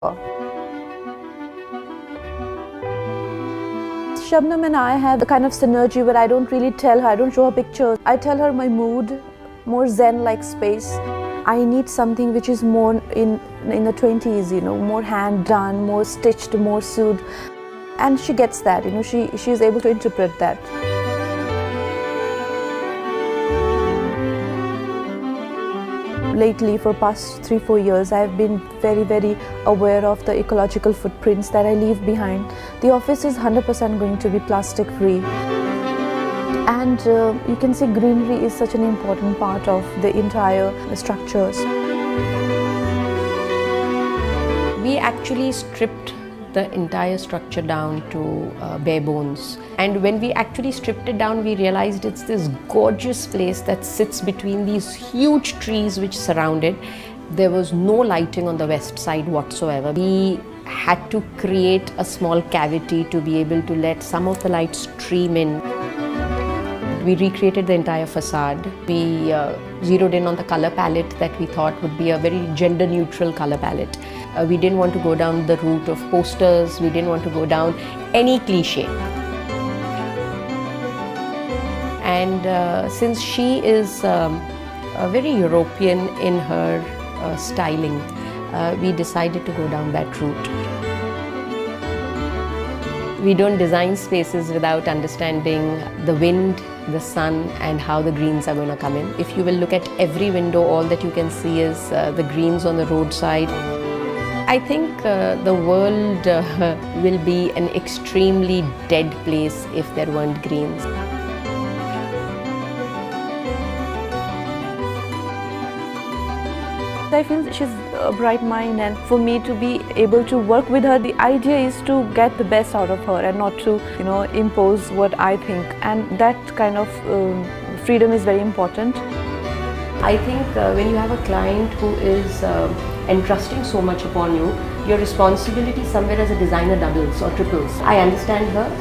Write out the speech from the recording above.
Shabnam and I have the kind of synergy where I don't really tell her, I don't show her pictures. I tell her my mood, more zen-like space. I need something which is more in the 20s, more hand done, more stitched, more sewed. And she gets that, she is able to interpret that. Lately, for past 3-4 years, I've been very aware of the ecological footprints that I leave behind. The office is 100% going to be plastic free. And you can see greenery is such an important part of the entire structures. We actually stripped the entire structure down to bare bones. And when we actually stripped it down, we realized it's this gorgeous place that sits between these huge trees which surround it. There was no lighting on the west side whatsoever. We had to create a small cavity to be able to let some of the light stream in. We recreated the entire facade. We zeroed in on the color palette that we thought would be a very gender neutral color palette. We didn't want to go down the route of posters. We didn't want to go down any cliche. And since she is very European in her styling, we decided to go down that route. We don't design spaces without understanding the wind, the sun, and how the greens are going to come in. If you will look at every window, all that you can see is the greens on the roadside. I think the world will be an extremely dead place if there weren't greens. I feel she's a bright mind, and for me to be able to work with her, the idea is to get the best out of her and not to, impose what I think. And that kind of freedom is very important. I think when you have a client who is entrusting so much upon you, your responsibility somewhere as a designer doubles or triples. I understand her.